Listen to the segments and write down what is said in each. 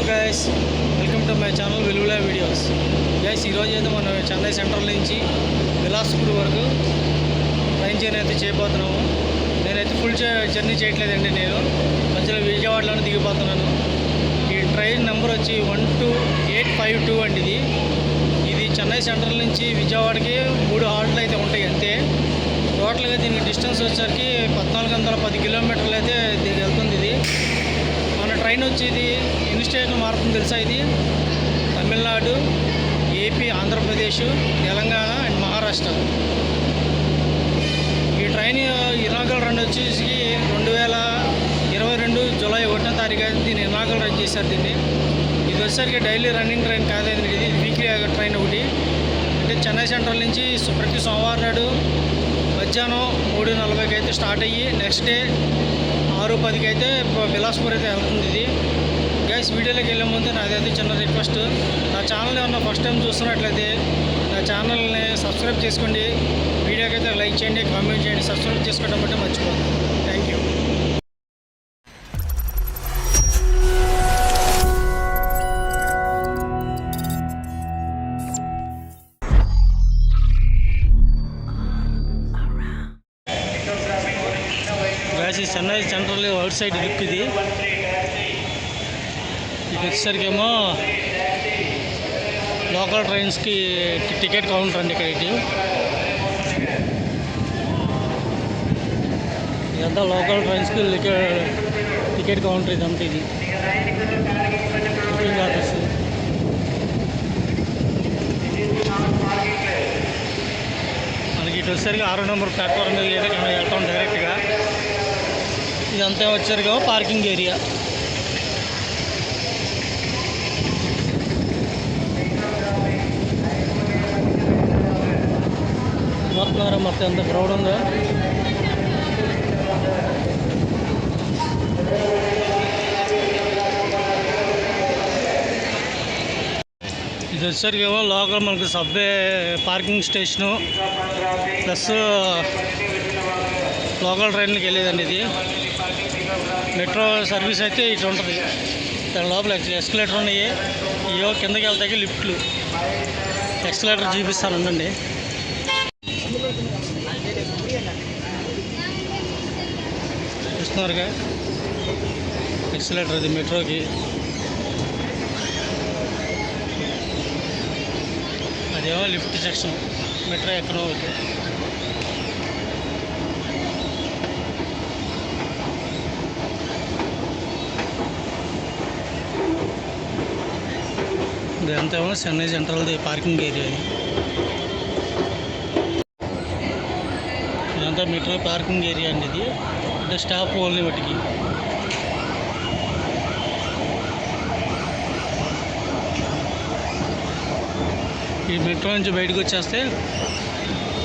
Guys, welcome to my channel వెలుగుల videos. Guys, ఈరోజు అయితే మనం చెన్నై సెంట్రల్ నుంచి బిలాస్పూర్ వరకు ట్రైన్ జర్నీ అయితే చేయబోతున్నాము. నేనైతే ఫుల్ జర్నీ చేయట్లేదండి, నేను మధ్యలో విజయవాడలోనే దిగిపోతున్నాను. ఈ ట్రైన్ నెంబర్ వచ్చి 12852 అండి. ఇది చెన్నై సెంట్రల్ నుంచి విజయవాడకి 3 హాల్ట్లు అయితే ఉంటాయి అంతే. టోటల్గా దీనికి డిస్టెన్స్ వచ్చేసరికి 1410 కిలోమీటర్లు అయితే దీనికి వెళ్తుంది. ఇది మన ట్రైన్ వచ్చి ఇది ఎన్ని స్టేట్లు మారుతుంది తెలుసా? ఇది తమిళనాడు, ఏపీ, ఆంధ్రప్రదేశ్, తెలంగాణ అండ్ మహారాష్ట్ర. ఈ ట్రైన్ ఇనాగల్ రన్ వచ్చేసి 2022 జూలై 1వ తారీఖు దీన్ని ఇనాగల్ రన్ చేశారు. దీన్ని ఇది వచ్చేసరికి డైలీ రన్నింగ్ ట్రైన్ కాదండి, ఇది వీక్లీ ట్రైన్ ఒకటి. అంటే చెన్నై సెంట్రల్ నుంచి ప్రతి సోమవారం నాడు మధ్యాహ్నం 3:40కి అయితే స్టార్ట్ అయ్యి నెక్స్ట్ డే 6:10కి అయితే బిలాస్పూర్ అయితే వెళ్తుంది. ఇది గైస్, వీడియోలోకి వెళ్ళే ముందు నాదైతే చిన్న రిక్వెస్ట్, నా ఛానల్ ఏమన్నా ఫస్ట్ టైం చూస్తున్నట్లయితే నా ఛానల్ని సబ్స్క్రైబ్ చేసుకోండి, వీడియోకి అయితే లైక్ చేయండి, కామెంట్ చేయండి, సబ్స్క్రైబ్ చేసుకోవడం బట్టి మర్చిపోదు. Thank you. Chennai Central outside look ఇది. ఇది వచ్చేసరికేమో లోకల్ ట్రైన్స్కి టికెట్ కౌంటర్ అండి ఇక్కడ. ఇదంతా లోకల్ ట్రైన్స్కి టికెట్ కౌంటర్ ఇదంతా. ఇది బుకింగ్ ఆఫీస్. మనకి ఇటు వచ్చేసరికి 6వ నెంబర్ ప్లాట్ఫామ్ మీద అయితే వెళ్తాం డైరెక్ట్గా. ఇదంతా వచ్చారుగా పార్కింగ్ ఏరియా. మొత్తం ఎంత క్రౌడ్ ఉందో. ఇది వచ్చేసరికేమో లోకల్ మనకు subway parking station plus local ట్రైన్కి వెళ్ళేదండి. ఇది మెట్రో సర్వీస్ అయితే ఇటు ఉంటుంది. దాని లోపల ఎస్కలేటర్ ఉన్నాయి. ఇవో కిందకి వెళ్తాకి లిఫ్ట్లు. ఎస్కలేటర్ చూపిస్తాను ఉండండి. చూస్తున్నారుగా ఎస్కలేటర్ ఇది మెట్రోకి. అదేమో లిఫ్ట్ సెక్షన్. మెట్రో ఎక్కడో ఓకే. ఇదంతా ఏమో చెన్నై సెంట్రల్ది పార్కింగ్ ఏరియా. ఇదంతా మెట్రో పార్కింగ్ ఏరియా అండి. ఇది అంటే స్టాప్ ఓన్లీ వాటికి. ఈ మెట్రో నుంచి బయటకు వచ్చేస్తే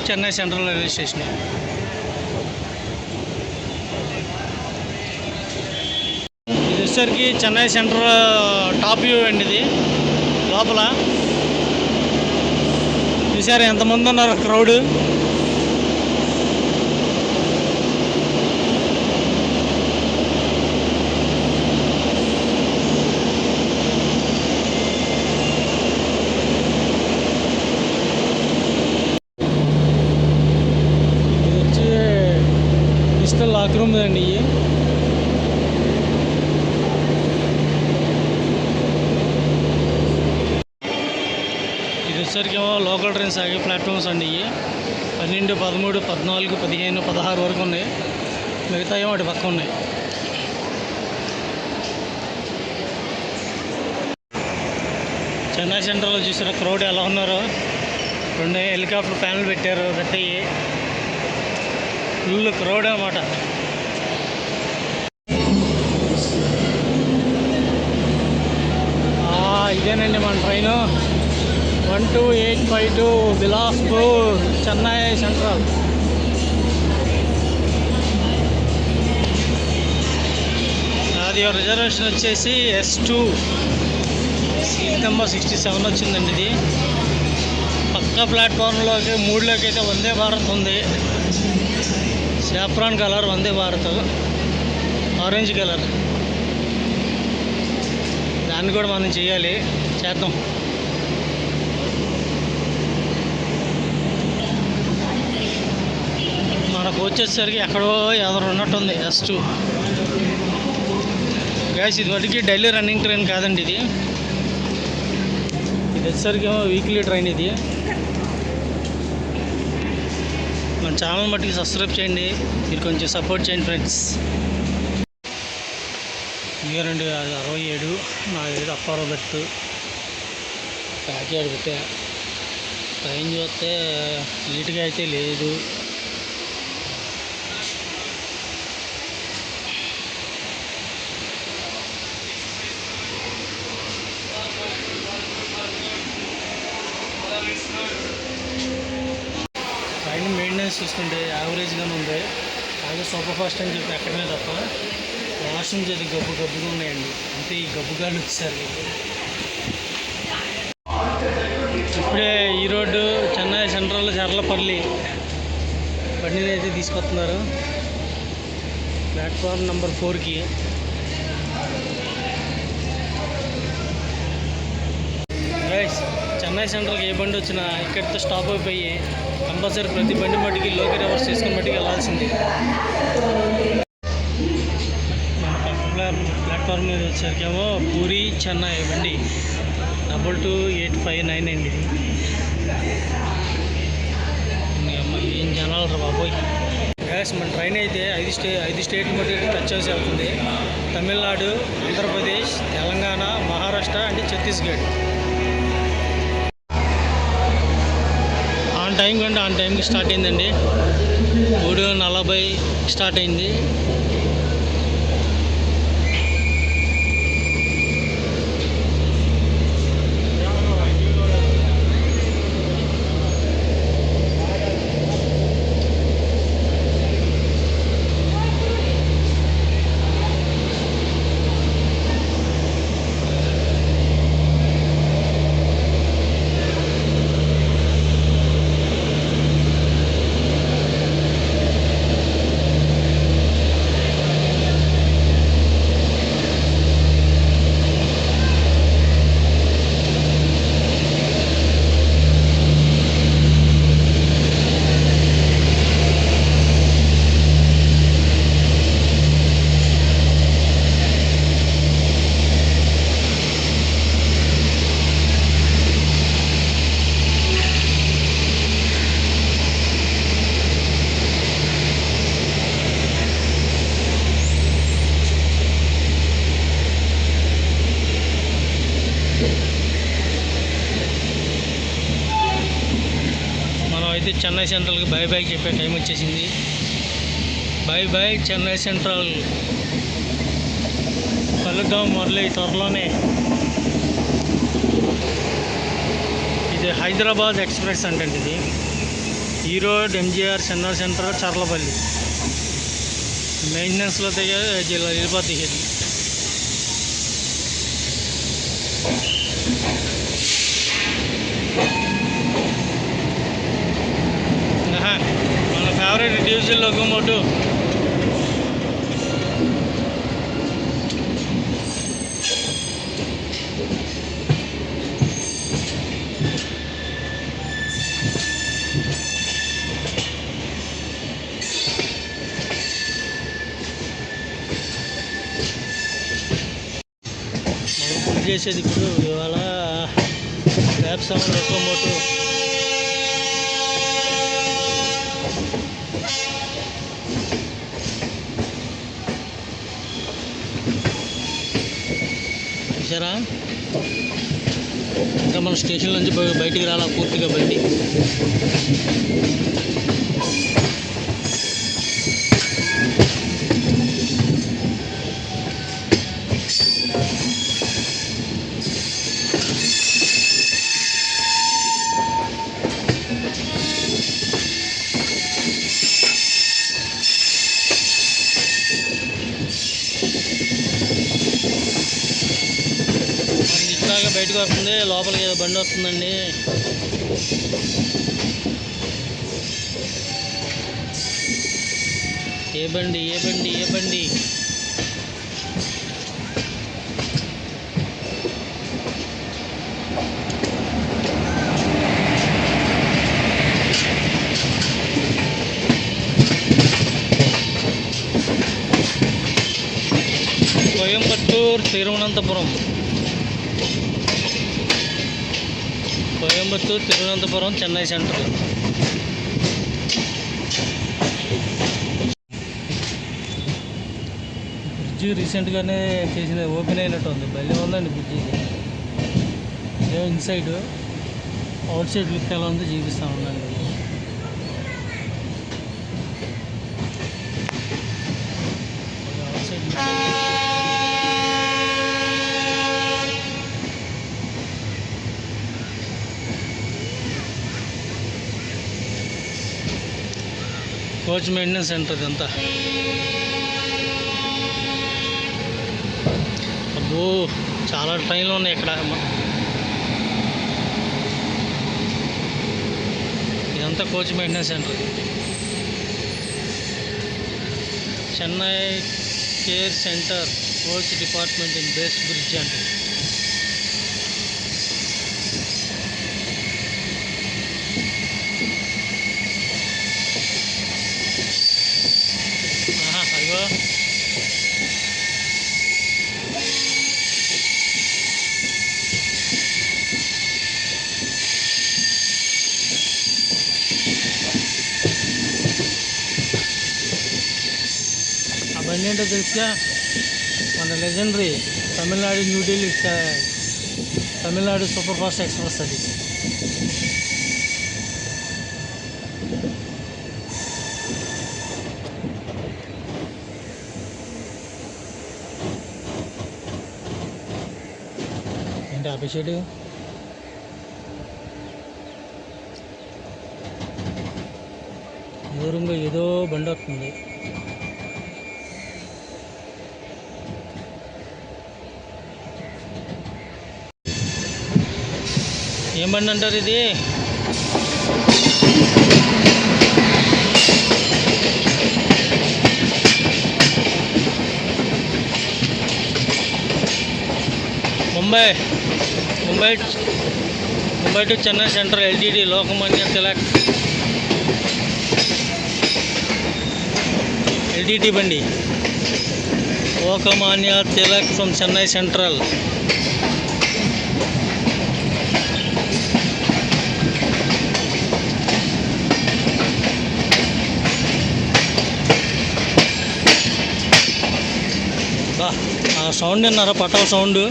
చెన్నై సెంట్రల్ రైల్వే స్టేషన్. ఇది వచ్చేసరికి చెన్నై సెంట్రల్ టాప్ వ్యూ అండి. ఇది లోపల చూసారు ఎంతమంది ఉన్నారు క్రౌడ్. ఇది వచ్చి డిజిటల్ లాక్ రూమ్ అండి. వచ్చేసరికేమో లోకల్ ట్రైన్స్ ఆగే ప్లాట్ఫామ్స్ అండి. 12, 13, 14, 15, 16 వరకు ఉన్నాయి. మిగతా ఏమో అటు పక్క ఉన్నాయి. చెన్నై సెంట్రల్లో చూసారా క్రౌడ్ ఎలా ఉన్నారో. 2 హెలికాప్టర్ ప్యానల్ పెట్టారు. పెట్టయి ఫుల్ క్రౌడ్ అన్నమాట. ఇదేనండి మన ట్రైను 12852 బిలాస్పూర్ చెన్నై సెంట్రల్. అది రిజర్వేషన్ వచ్చేసి S2 సీట్ నెంబర్ 67 వచ్చిందండి. ఇది పక్క ప్లాట్ఫామ్లోకి 3లోకి అయితే వందే భారత్ ఉంది. Saffron colour Vande Bharat, orange colour. దాన్ని కూడా మనం చేయాలి, చేద్దాం. మనకు వచ్చేసరికి ఎక్కడో ఎవరు ఉన్నట్టుంది S2 గ్యాస్. ఇది వాటికి డైలీ రన్నింగ్ ట్రైన్ కాదండి, ఇది వచ్చేసరికి వీక్లీ ట్రైన్. ఇది మన ఛానల్ మట్టికి సబ్స్క్రైబ్ చేయండి, మీరు కొంచెం సపోర్ట్ చేయండి ఫ్రెండ్స్. ఇదేనండి, అది 67, నాది అప్పారో బెట్టు కాకినాడ పెట్టా. ట్రైన్ చూస్తే నీట్గా అయితే లేదు. ట్రైన్ మెయింటెనెన్స్ చూసుకుంటే యావరేజ్గానే ఉంది. అలాగే సూపర్ ఫాస్ట్ అని చెప్పి ఎక్కడమే తప్ప లాస్ట్ నుంచి అది గబ్బుగా ఉన్నాయండి. అంతే ఈ గబ్బుగాలు వచ్చేసారు. ఇప్పుడే ఈ రోడ్డు చెన్నై సెంట్రల్ చర్లపల్లి బండిని అయితే తీసుకొస్తున్నారు ప్లాట్ఫామ్ నెంబర్ 4కి. గైస్, చెన్నై సెంట్రల్కి ఏ బండి వచ్చినా ఇక్కడితో స్టాప్ అయిపోయి కంపల్సరీ ప్రతి బండి మట్టికి లోకి రివర్స్ చేసుకుని మట్టికి వెళ్ళాల్సింది. మన ప్లాట్ఫామ్ మీద వచ్చేసరికేమో పూరి చెన్నై బండి 22859 అండి. ఏం జనాలు రా బాబోయ్. గ్యాస్ మన ట్రైన్ అయితే 5 స్టేట్లు మట్టి టచ్ చేసి వెళ్తుంది. తమిళనాడు, ఆంధ్రప్రదేశ్, తెలంగాణ, మహారాష్ట్ర అండ్ ఛత్తీస్గఢ్. ఆన్ టైంకి స్టార్ట్ అయిందండి. 3:40 స్టార్ట్ అయింది. అయితే చెన్నై సెంట్రల్కి బై చెప్పే టైం వచ్చేసింది. By Chennai central. కలుద్దాం మొదలై త్వరలోనే. ఇది హైదరాబాద్ ఎక్స్ప్రెస్ అంటండి. ఇది ఈరోడ్, MGR, చెన్నై సెంట్రల్, చర్లపల్లి మెయింటెనెన్స్లో జిల్లా వెళ్ళిపోతాయి. ఇది మన ఫేవరెట్ డీజిల్ లోకోమోటివ్. మనం చేసేది ఇప్పుడు ఇవాళ ల్యాప్సామ్ లోకోమోటివ్. చూసారా, ఇంకా మన స్టేషన్ నుంచి బయటికి రాలా పూర్తిగా బండి. ఇట్లాగా బయటకు వస్తుంది, లోపలికి బండి వస్తుందండి. ఏ బండి ఏ బండి ఏ బండి కోయంబత్తూర్ తిరువనంతపురం. కోయంబత్తూర్ తిరువనంతపురం చెన్నై సెంట్రల్. బ్రిడ్జి రీసెంట్గానే చేసిన ఓపెన్ అయినట్టు ఉంది. భలే ఉందండి bridge. Inside out side look ఎలా ఉందో చూపిస్తా ఉందండి. Out side coach maintenance centre ఇదంతా. అబ్బో చాలా ట్రైన్లు ఉన్నాయి ఇక్కడ. ఇదంతా coach maintenance centre. Chennai care centre coach department in base bridge అంటే. అదిగో బండి ఏంటో తెలుసుగా, మన legendary Tamil Nadu New Delhi Tamil Nadu super fast express అది. ఏంటి ఆపేసాడు? దూరంగా ఏదో బండి వస్తుంది. ఏం బండి అంటారు ఇది? Mumbai to Chennai Central LTT Lokmanya Tilak LTT బండి. Lokmanya Tilak from Chennai Central. ఆ సౌండ్ విన్నారా? పటాల సౌండ్.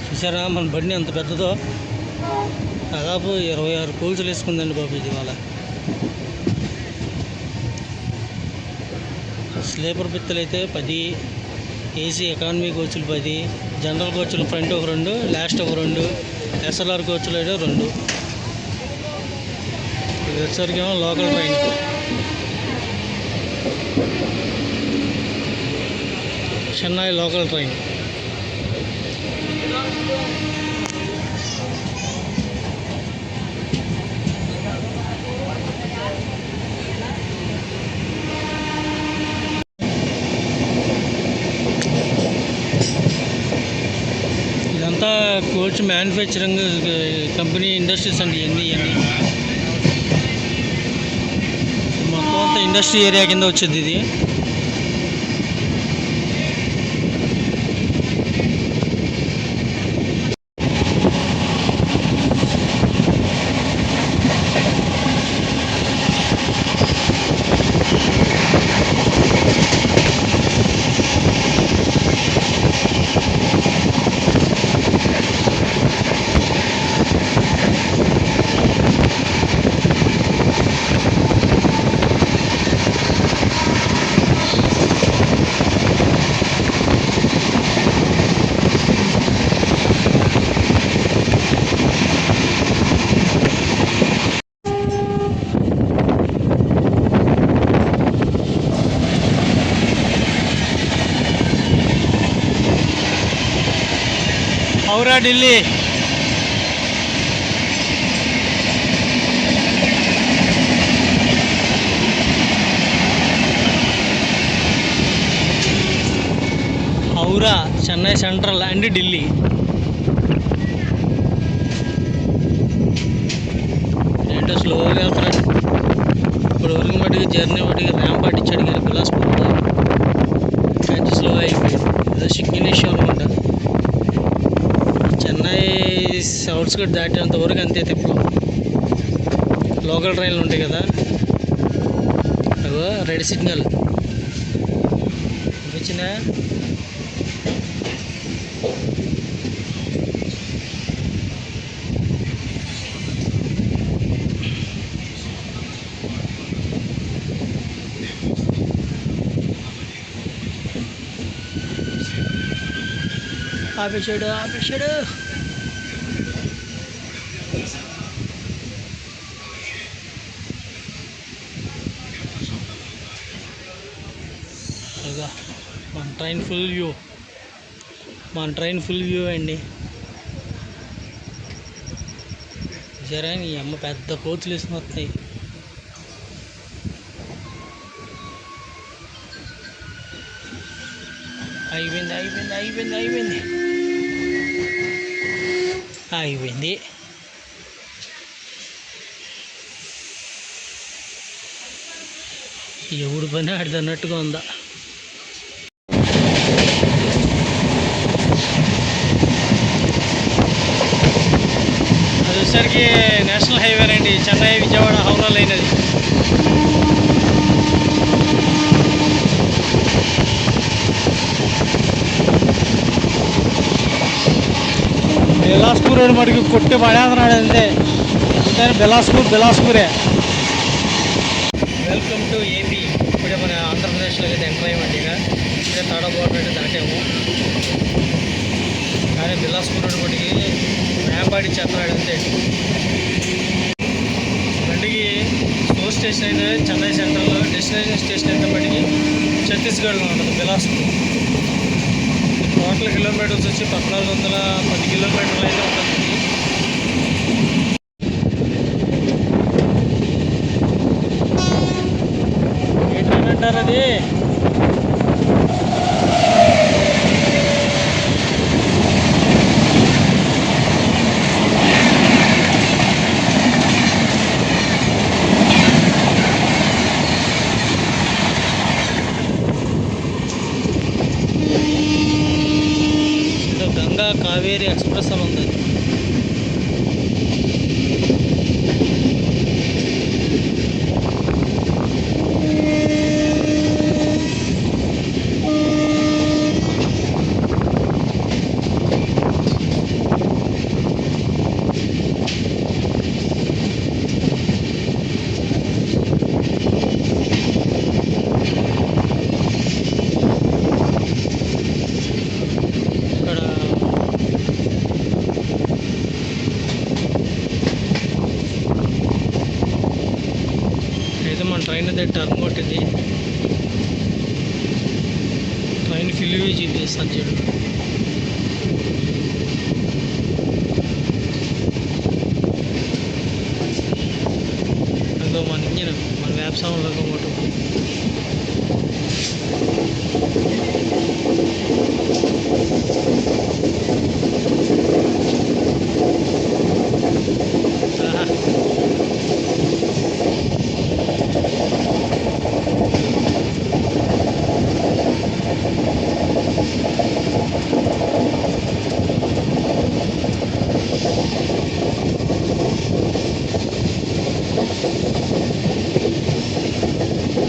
చూసారా మన బండి ఎంత పెద్దదో? దాదాపు 26 కోచ్లు వేసుకుందండి బాబు ఇది. వాళ్ళ స్లీపర్ పిత్తలు అయితే 10, ఏసీ ఎకానమీ కోచ్లు 10, జనరల్ కోచ్లు ఫ్రంట్ ఒక 2, లాస్ట్ ఒక 2, ఎస్ఎల్ఆర్ కోచ్లు అయితే 2. ఇది వచ్చేసరికేమో local train. Chennai local train. ఇదంతా కోచ్ మ్యానుఫ్యాక్చరింగ్ కంపెనీ ఇండస్ట్రీస్ అండి. ఇవన్నీ మొత్తం అంతా ఇండస్ట్రీ ఏరియా కింద వచ్చింది ఇది. హౌరా ఢిల్లీ. Howrah, Chennai Central and Delhi. ఏంటో స్లోగా వెళ్తున్నాడు. ఇప్పుడు వరకు మటుకు జర్నీ మటుకు ర్యాంప్ పట్టించాడు కానీ బిలాస్పూర్లో కొంచెం స్లో అయిపోయింది. ఏదో సిగ్నల్ ఇష్యూ అనమాట. చెన్నై అవుట్స్కట్ దాటేంత వరకు అంతే తిప్పం. లోకల్ ట్రైన్లు ఉంటాయి కదా, అగో రెడ్ సిగ్నల్ వచ్చిందా. ఆపేశాడు. మన ట్రైన్ ఫుల్ వ్యూ అండి. జరా నీ అమ్మ పెద్ద కోతులు వేసుకుని వస్తాయి. అయిపోయింది. ఎవడు పని ఆడిది అన్నట్టుగా ఉందా. అది వచ్చేసరికి నేషనల్ హైవే అండి, చెన్నై విజయవాడ హౌరా లైన్ అది. బిలాస్పూర్ రోడ్ మటుకు కొట్టి పడేస్తున్నాడు అంతే. బిలాస్పూరే. Welcome to AP. ఇప్పుడే మన ఆంధ్రప్రదేశ్లో అయితే ఎంటర్ అయ్యామండి. ఇప్పుడే తాడా బోర్డర్ అయితే దాటాము. కానీ బిలాస్పూర్ రోడ్ మటుకి ర్యాంపాడి చేస్తున్నాడు అంతే. బండికి సోర్స్ స్టేషన్ అయితే చెన్నై సెంట్రల్లో, డెస్టినేషన్ స్టేషన్ అయితే మటుకి ఛత్తీస్గఢ్లో ఉంటుంది బిలాస్పూర్. టోటల్ కిలోమీటర్స్ వచ్చి 1410 కిలోమీటర్లు అయితే ఉంటుంది. ఏ ట్రైన్ అంటారు అది? గంగా కావేరి ఎక్స్ప్రెస్ అని ఉంది. మన ట్రైన్ అయితే టర్న్ కొట్టింది. ట్రైన్ ఫిల్ చూపిస్తాను చూడు. అందులో మన ఇంజిన్ మన వ్యాప్సాం లోకోమోటివ్.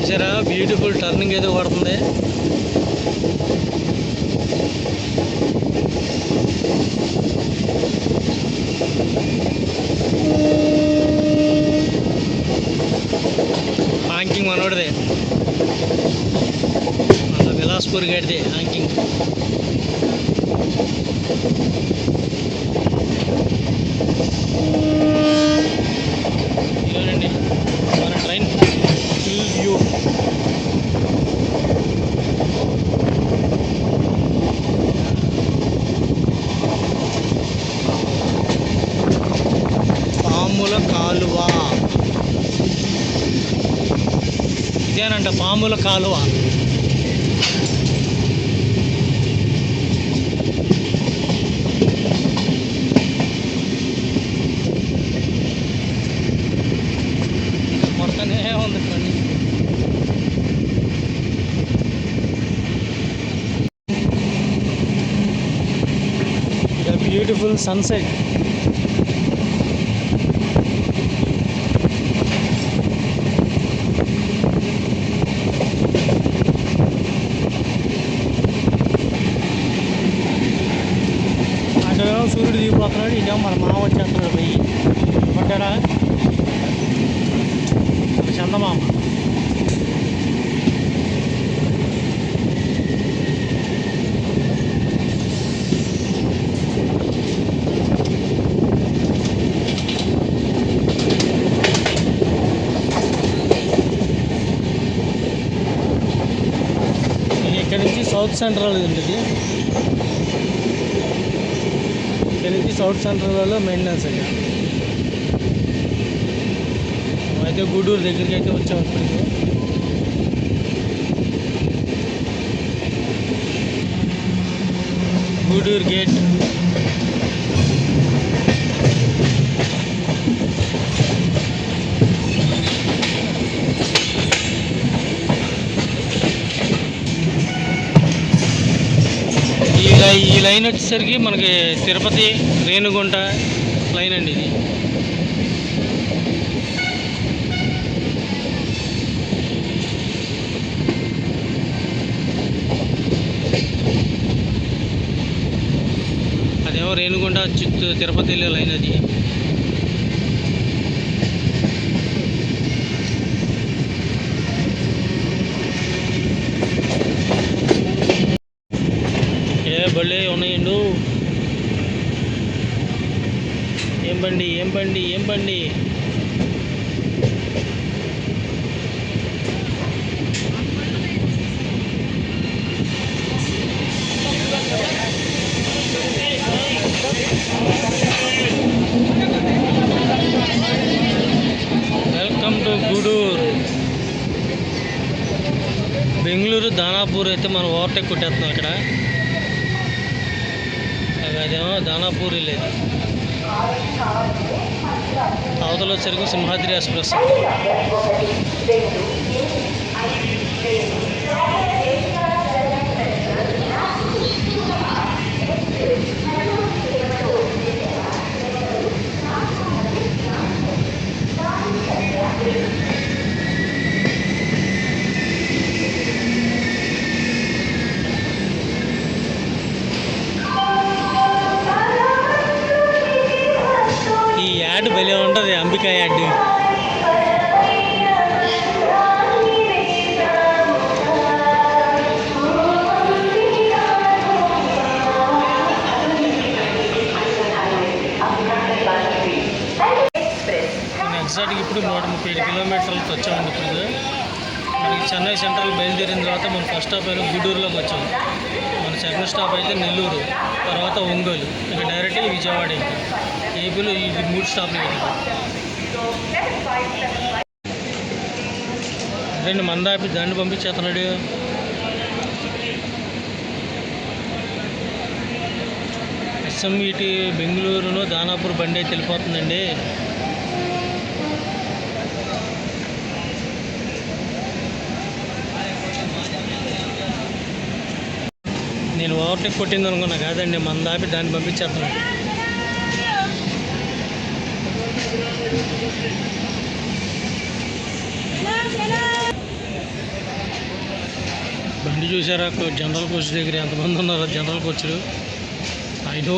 చూసారా బ్యూటిఫుల్ టర్నింగ్ ఏదో పడుతుంది. హాంకింగ్ మనోడిదే, మన బిలాస్పూర్ గడిదే హాంకింగ్. ఇదేనండి మన ట్రైన్ ఫుల్ వ్యూ. పాముల కాలువ. ఇదేనంట పాముల కాలువ. మొత్తనే ఉంది ఫ్రెండ్. The beautiful sunset. అటువేమో సూర్యుడు దిగిపోతున్నాడు, ఇదేమో మన మామ వచ్చేస్తున్నాడు పోయి పట్టాడా చందమామ. ఇక్కడ నుంచి సౌత్ సెంట్రల్ ఉంటుంది. ఇక్కడ నుంచి సౌత్ సెంట్రల్లో మెయింటెనెన్స్ అయ్యా. అయితే గూడూరు దగ్గరికి అయితే వచ్చాము ఇప్పుడు. గూడూరు గేట్. ఈ లైన్ వచ్చేసరికి మనకి తిరుపతి రేణిగుంట లైన్ అండి ఇది. అదేమో రేణిగుంట తిరుపతి వెళ్ళే లైన్ అది. బళ్ళే ఉన్నాయండు. ఏం బండి ఏం బండి ఏం బండి. Welcome to Gudur. బెంగళూరు దానాపూర్ అయితే మనం ఓవర్టేక్ కొట్టేస్తున్నాం ఇక్కడ. అదేమో దానాపూర్ లేదు. అవతల వచ్చరికి సింహాద్రి ఎక్స్ప్రెస్. యాడ్ భలే ఉంటుంది, అంబికా యాడ్. ఎగ్జాక్ట్గా ఇప్పుడు 137 కిలోమీటర్లకి వచ్చామండి. ఇప్పుడు మనకి చెన్నై సెంట్రల్ బయలుదేరిన తర్వాత మనం ఫస్ట్ స్టాప్ అయిన గూడూరులోకి వచ్చాము. మన సెకండ్ స్టాప్ అయితే నెల్లూరు, తర్వాత ఒంగోలు, ఇక డైరెక్ట్ విజయవాడ. ఏపీలో ఇది 3 స్టాప్లు. రెండు మంది ఆపి దాన్ని పంపించేస్తున్నాడు. ఎస్ఎంఈటి బెంగళూరును దానాపూర్ బండి అయితే వెళ్ళిపోతుందండి. నేను ఓవర్టేక్ కొట్టింది అనుకున్నా, కాదండి మన దాపి దాన్ని పంపించేస్తున్నాడు. బండి చూసారా జనరల్ కోచ్ దగ్గర ఎంతమంది ఉన్నారో. జనరల్ కోచ్లు ఐదో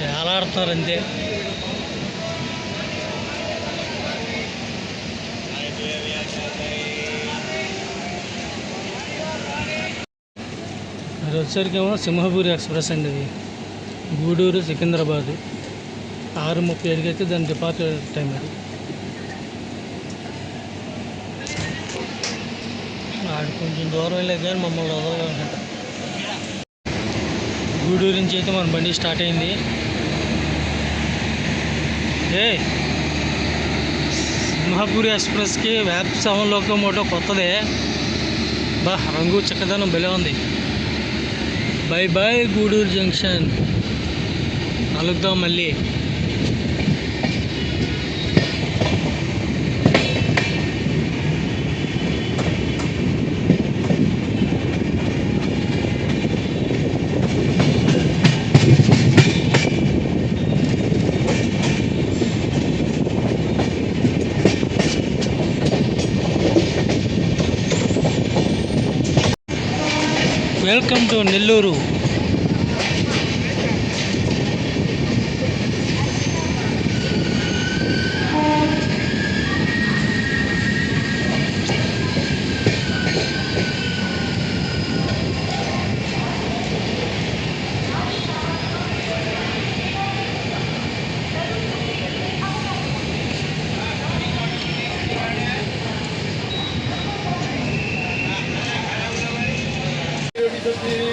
వేలాడుతున్నారు అంతే. అది వచ్చేసరికేమో సింహపూరి ఎక్స్ప్రెస్ అండి. అది గూడూరు సికింద్రాబాద్ 6:35కి అయితే దాని డిపార్చర్ టైం. అది ఆడు కొంచెం దూరం వెళ్ళేది కానీ మమ్మల్ని వదలనుకుంటా. గూడూరు నుంచి అయితే మన బండి స్టార్ట్ అయింది. సింహాపూరి ఎక్స్ప్రెస్కి వ్యాప్ 7 లోకోమోటో కొత్తదే. రంగు చక్కదనం భలే ఉంది. బై బై గూడూరు జంక్షన్, కలుద్దాం మళ్ళీ. Welcome to Nellore.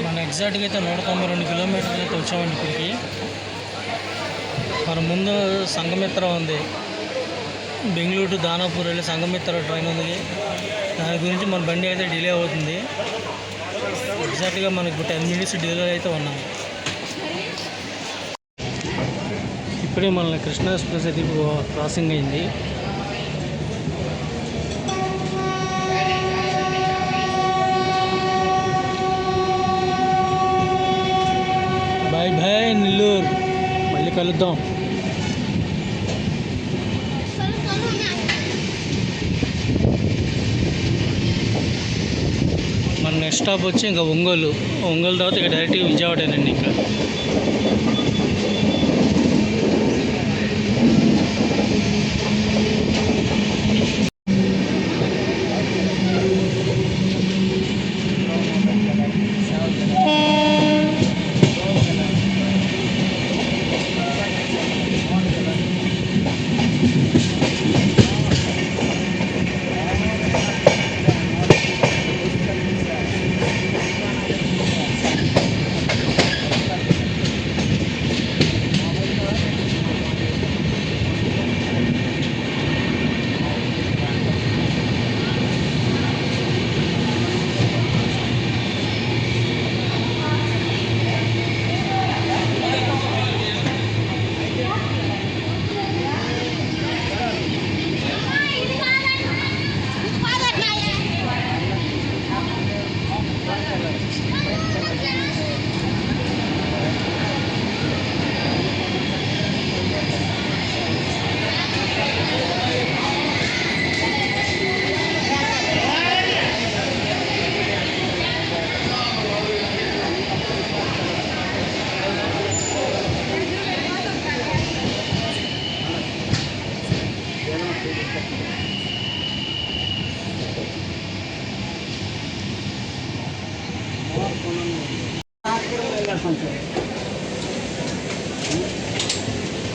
మన ఎగ్జాక్ట్గా అయితే 192 కిలోమీటర్లు అయితే వచ్చామండి ఇక్కడికి. మన ముందు సంఘమిత్ర ఉంది, బెంగళూరు టు దానాపూర్ వెళ్ళి సంఘమిత్ర ట్రైన్ ఉంది. దాని గురించి మన బండి అయితే డిలే అవుతుంది. ఎగ్జాక్ట్గా మనకు 10 మినిట్స్ డిలే అయితే ఉన్నాం. ఇప్పుడే మన కృష్ణా ఎక్స్ప్రెస్ అయితే క్రాసింగ్ అయింది. బై బై నెల్లూరు, మళ్ళీ కలుద్దాం. మన నెక్స్ట్ స్టాప్ వచ్చి ఇంకా ఒంగోలు తర్వాత ఇక డైరెక్ట్గా విజయవాడేనండి. ఇంకా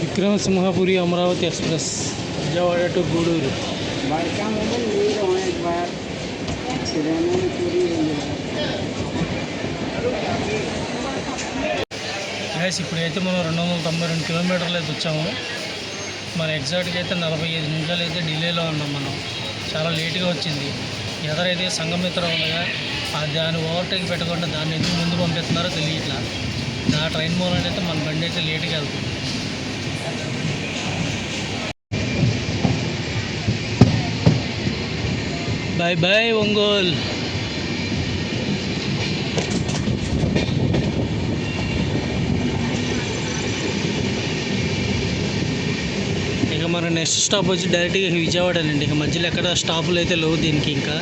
Vikramasimhapuri Amaravati express Vijayawada to Gudur. Gas ఇప్పుడైతే మనం 292 కిలోమీటర్లు అయితే వచ్చాము. మన ఎగ్జాక్ట్గా అయితే 45 నిమిషాలు అయితే డిలేలో ఉన్నాం. మనం చాలా లేట్గా వచ్చింది. ఎదరైతే సంఘమిత్ర ఉండగా దాన్ని ఓవర్టేక్ పెట్టకుండా దాన్ని ఎందుకు ముందు పంపిస్తున్నారో తెలియట్లా. ఆ ట్రైన్ మూలన అయితే మన బండి అయితే లేట్గా వెళ్తుంది. By by Ongole. ఇక మన నెక్స్ట్ స్టాప్ వచ్చి డైరెక్ట్గా విజయవాడనండి. ఇక మధ్యలో ఎక్కడ స్టాపులు అయితే లేవు దీనికి. ఇంకా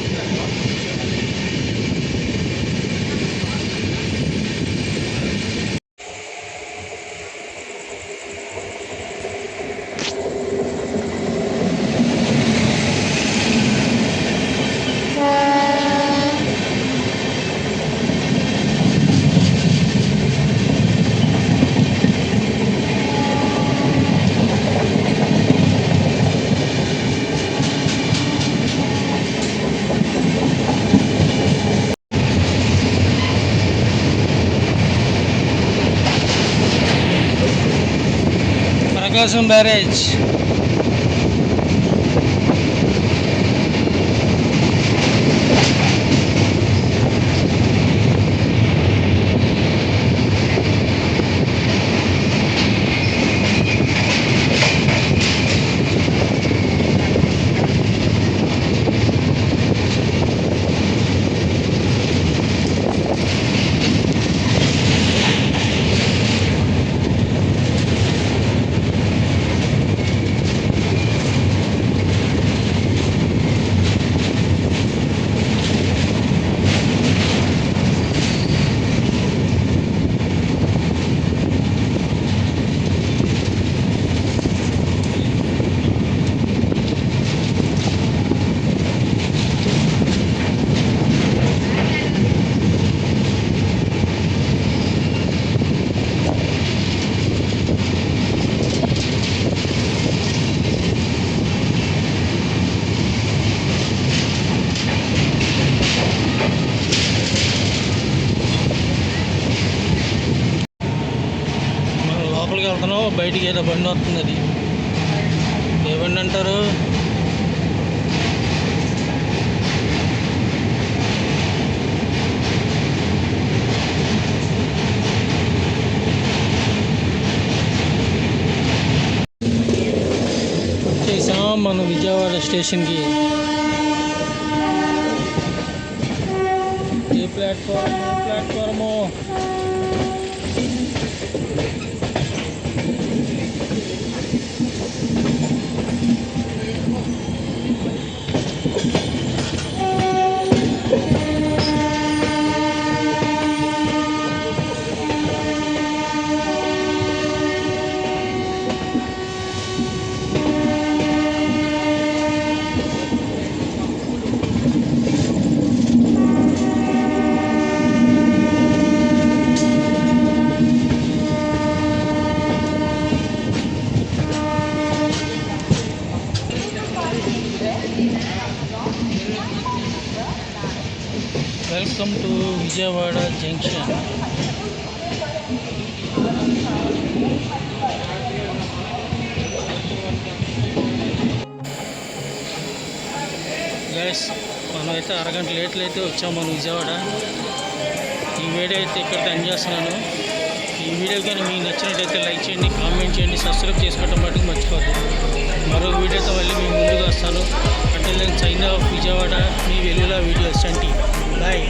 ప్రకాశం బ్యారేజ్. లోపలికి వెళ్తున్నాం, బయటికి ఏదో బండి వస్తుంది. అది ఏ బండి అంటారు? వచ్చేసాం మనం విజయవాడ స్టేషన్కి. ఈ platform welcome to Vijayawada junction. Guys, మనమైతే అరగంట లేట్లు అయితే వచ్చాము మనం విజయవాడ. ఈ వీడియో అయితే ఇక్కడికి ఎండ్ చేస్తున్నాను. ఈ వీడియో కానీ మీకు నచ్చినట్టయితే లైక్ చేయండి, కామెంట్ చేయండి, సబ్స్క్రైబ్ చేసుకోవడం మటుకు మర్చిపోద్దు. మరో వీడియోతో మళ్ళీ మీ ముందుకు వస్తాను. అంటే నేను సైన్ ఆఫ్ విజయవాడ, మీ వెలుగుల వీడియోస్. బాయ్.